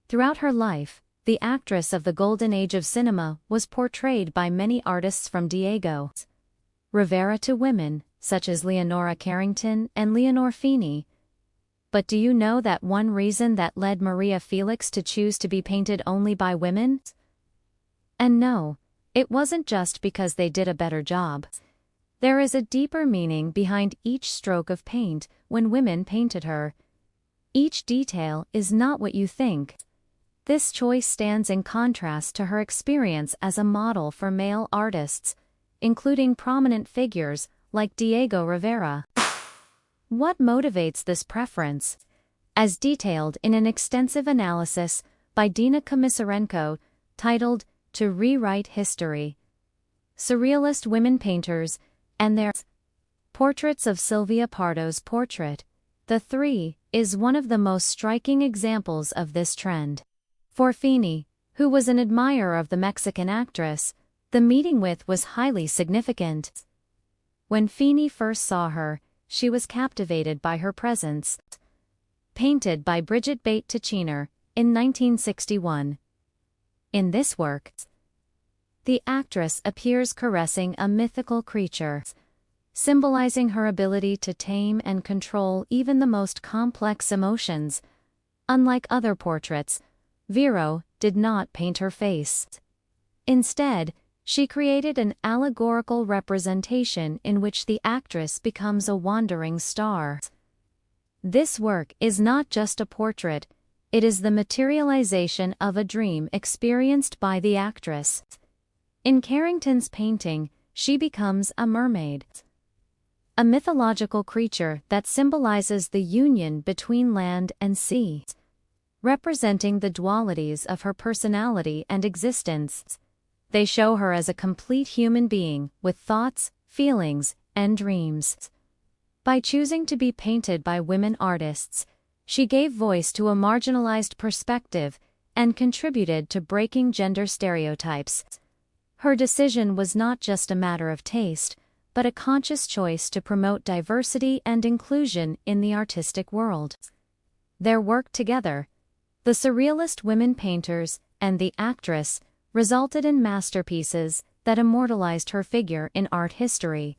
Throughout her life, the actress of the golden age of cinema was portrayed by many artists from Diego Rivera to women, such as Leonora Carrington and Leonor Fini. But do you know that one reason that led María Félix to choose to be painted only by women? And no, it wasn't just because they did a better job. There is a deeper meaning behind each stroke of paint when women painted her. Each detail is not what you think. This choice stands in contrast to her experience as a model for male artists, including prominent figures like Diego Rivera. What motivates this preference? As detailed in an extensive analysis by Dina Komisarenko titled To Rewrite History, Surrealist Women Painters and Their Portraits of Sylvia Pardo's portrait, The Three, is one of the most striking examples of this trend. For Fini, who was an admirer of the Mexican actress, the meeting with was highly significant. When Fini first saw her, she was captivated by her presence. Painted by Bridget Bate Tichenor in 1961. In this work, the actress appears caressing a mythical creature, symbolizing her ability to tame and control even the most complex emotions. Unlike other portraits, Varo did not paint her face. Instead, she created an allegorical representation in which the actress becomes a wandering star. This work is not just a portrait, it is the materialization of a dream experienced by the actress. In Carrington's painting, she becomes a mermaid, a mythological creature that symbolizes the union between land and sea, representing the dualities of her personality and existence. They show her as a complete human being with thoughts, feelings, and dreams. By choosing to be painted by women artists, she gave voice to a marginalized perspective and contributed to breaking gender stereotypes. Her decision was not just a matter of taste, but a conscious choice to promote diversity and inclusion in the artistic world. Their work together, the Surrealist women painters and the actress, resulted in masterpieces that immortalized her figure in art history.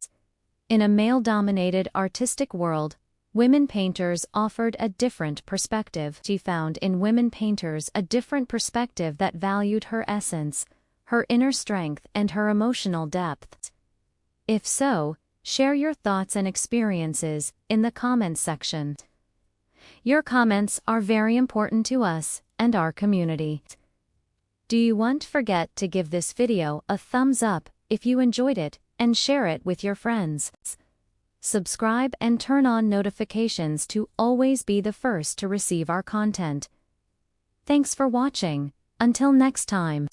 In a male-dominated artistic world, women painters offered a different perspective. She found in women painters a different perspective that valued her essence, her inner strength, and her emotional depth. If so, share your thoughts and experiences in the comments section. Your comments are very important to us and our community. Do you want to forget to give this video a thumbs up if you enjoyed it and share it with your friends. Subscribe and turn on notifications to always be the first to receive our content. Thanks for watching. Until next time.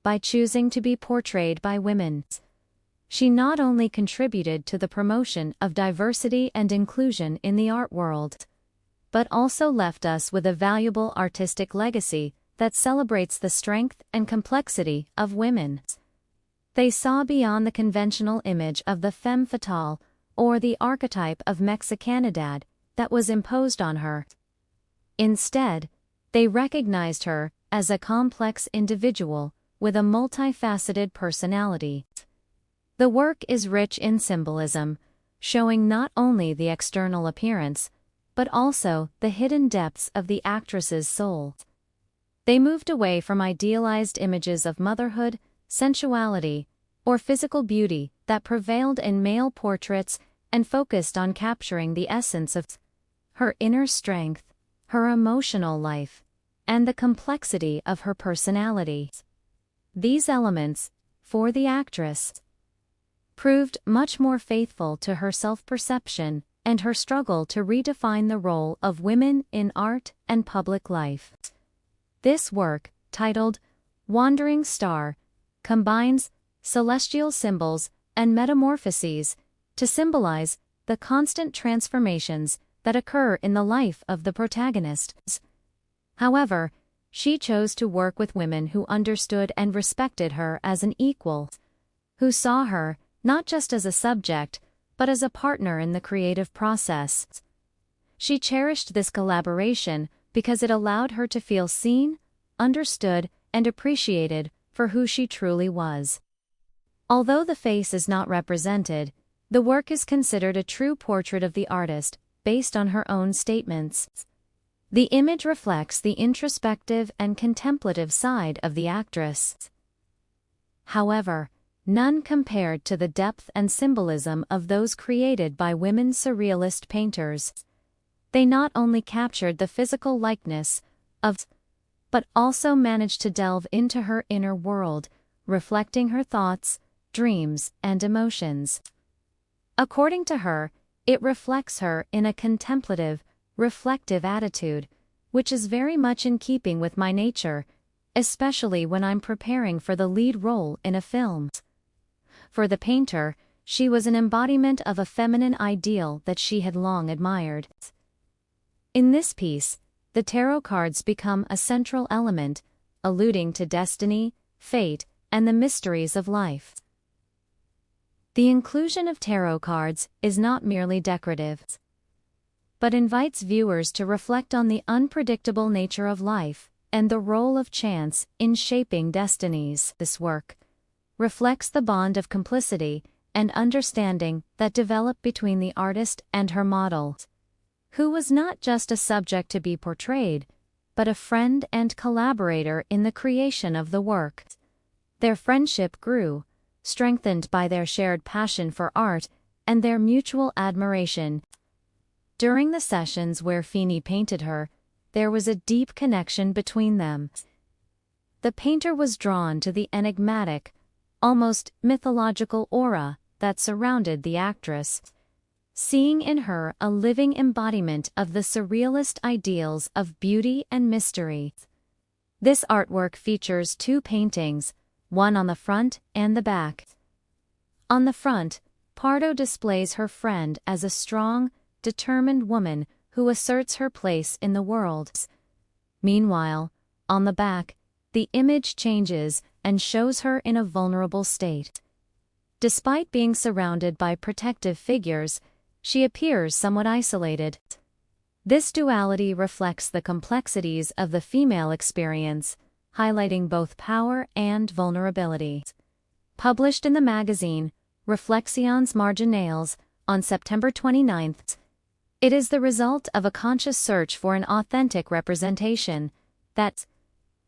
By choosing to be portrayed by women, she not only contributed to the promotion of diversity and inclusion in the art world, but also left us with a valuable artistic legacy that celebrates the strength and complexity of women. They saw beyond the conventional image of the femme fatale or the archetype of Mexicanidad that was imposed on her. Instead, they recognized her as a complex individual with a multifaceted personality. The work is rich in symbolism, showing not only the external appearance, but also the hidden depths of the actress's soul. They moved away from idealized images of motherhood, sensuality, or physical beauty that prevailed in male portraits and focused on capturing the essence of her inner strength, her emotional life, and the complexity of her personality. These elements, for the actress, proved much more faithful to her self-perception and her struggle to redefine the role of women in art and public life. This work, titled Wandering Star, combines celestial symbols and metamorphoses to symbolize the constant transformations that occur in the life of the protagonist. However, she chose to work with women who understood and respected her as an equal, who saw her not just as a subject, but as a partner in the creative process. She cherished this collaboration because it allowed her to feel seen, understood, and appreciated for who she truly was. Although the face is not represented, the work is considered a true portrait of the artist, based on her own statements. The image reflects the introspective and contemplative side of the actress. However, none compared to the depth and symbolism of those created by women surrealist painters. They not only captured the physical likeness of, but also managed to delve into her inner world, reflecting her thoughts, dreams, and emotions. According to her, it reflects her in a contemplative, reflective attitude, which is very much in keeping with my nature, especially when I'm preparing for the lead role in a film. For the painter, she was an embodiment of a feminine ideal that she had long admired. In this piece, the tarot cards become a central element, alluding to destiny, fate, and the mysteries of life. The inclusion of tarot cards is not merely decorative, but invites viewers to reflect on the unpredictable nature of life and the role of chance in shaping destinies. This work reflects the bond of complicity and understanding that developed between the artist and her model, who was not just a subject to be portrayed, but a friend and collaborator in the creation of the work. Their friendship grew, strengthened by their shared passion for art and their mutual admiration. During the sessions where Fini painted her, there was a deep connection between them. The painter was drawn to the enigmatic, almost mythological aura that surrounded the actress, seeing in her a living embodiment of the surrealist ideals of beauty and mystery. This artwork features two paintings, one on the front and the back. On the front, Pardo displays her friend as a strong, determined woman who asserts her place in the world. Meanwhile, on the back, the image changes and shows her in a vulnerable state. Despite being surrounded by protective figures, she appears somewhat isolated. This duality reflects the complexities of the female experience, highlighting both power and vulnerability. Published in the magazine Reflexions Marginales on September 29, it is the result of a conscious search for an authentic representation that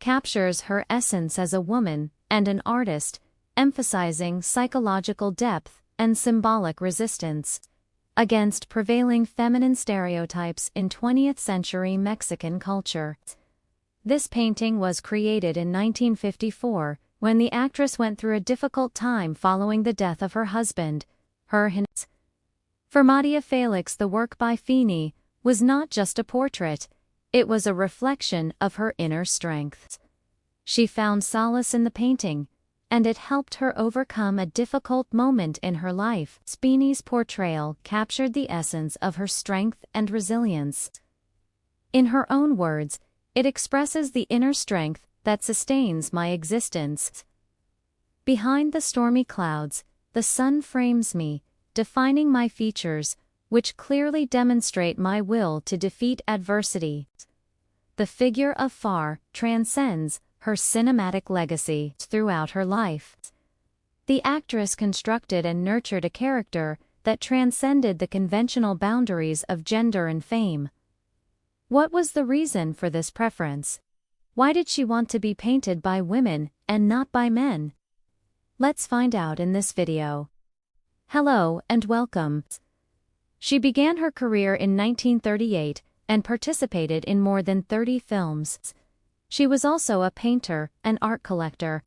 captures her essence as a woman and an artist, emphasizing psychological depth and symbolic resistance against prevailing feminine stereotypes in 20th-century Mexican culture. This painting was created in 1954 when the actress went through a difficult time following the death of her husband. For María Félix, the work by Fini was not just a portrait, it was a reflection of her inner strength. She found solace in the painting, and it helped her overcome a difficult moment in her life. Fini's portrayal captured the essence of her strength and resilience. In her own words, it expresses the inner strength that sustains my existence. Behind the stormy clouds, the sun frames me, defining my features, which clearly demonstrate my will to defeat adversity. The figure of Far transcends her cinematic legacy throughout her life. The actress constructed and nurtured a character that transcended the conventional boundaries of gender and fame. What was the reason for this preference? Why did she want to be painted by women and not by men? Let's find out in this video. Hello and welcome. She began her career in 1938 and participated in more than 30 films. She was also a painter and art collector.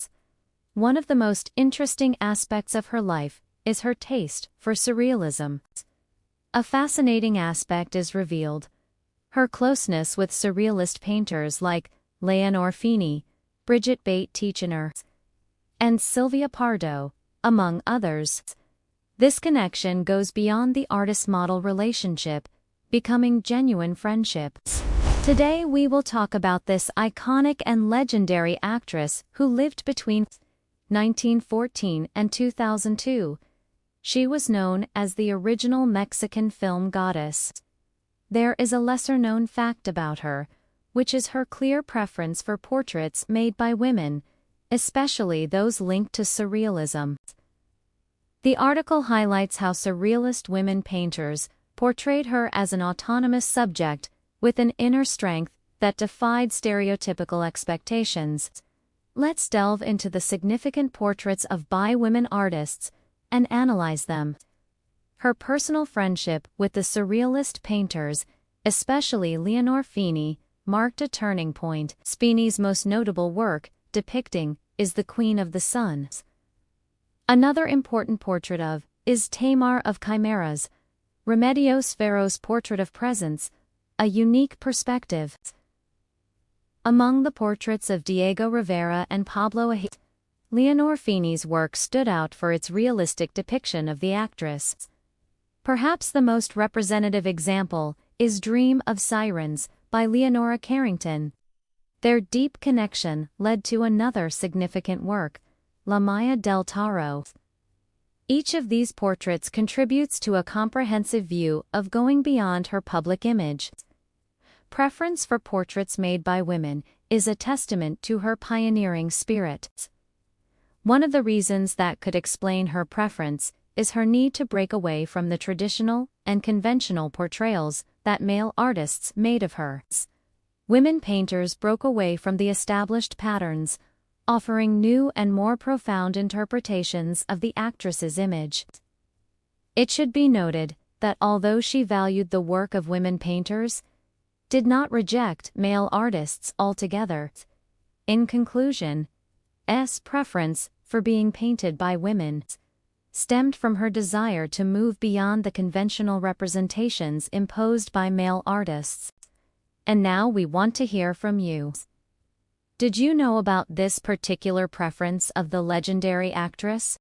One of the most interesting aspects of her life is her taste for surrealism. A fascinating aspect is revealed: her closeness with surrealist painters like Leonor Fini, Bridget Bate Tichenor, and Sylvia Pardo, among others. This connection goes beyond the artist-model relationship, becoming genuine friendships. Today we will talk about this iconic and legendary actress who lived between 1914 and 2002. She was known as the original Mexican film goddess. There is a lesser-known fact about her, which is her clear preference for portraits made by women, especially those linked to surrealism. The article highlights how surrealist women painters portrayed her as an autonomous subject with an inner strength that defied stereotypical expectations. Let's delve into the significant portraits of bi-women artists and analyze them. Her personal friendship with the surrealist painters, especially Leonor Fini, marked a turning point. Fini's most notable work, depicting, is the Queen of the Sun. Another important portrait of is Tamar of Chimeras, Remedios Varo's portrait of presence, a unique perspective. Among the portraits of Diego Rivera and Pablo Ahit, Leonor Fini's work stood out for its realistic depiction of the actress. Perhaps the most representative example is Dream of Sirens by Leonora Carrington. Their deep connection led to another significant work, La Maya del Taro. Each of these portraits contributes to a comprehensive view of going beyond her public image. Preference for portraits made by women is a testament to her pioneering spirit. One of the reasons that could explain her preference is her need to break away from the traditional and conventional portrayals that male artists made of her. Women painters broke away from the established patterns, offering new and more profound interpretations of the actress's image. It should be noted that although she valued the work of women painters, did not reject male artists altogether. In conclusion, S. preference for being painted by women stemmed from her desire to move beyond the conventional representations imposed by male artists. And now we want to hear from you. Did you know about this particular preference of the legendary actress?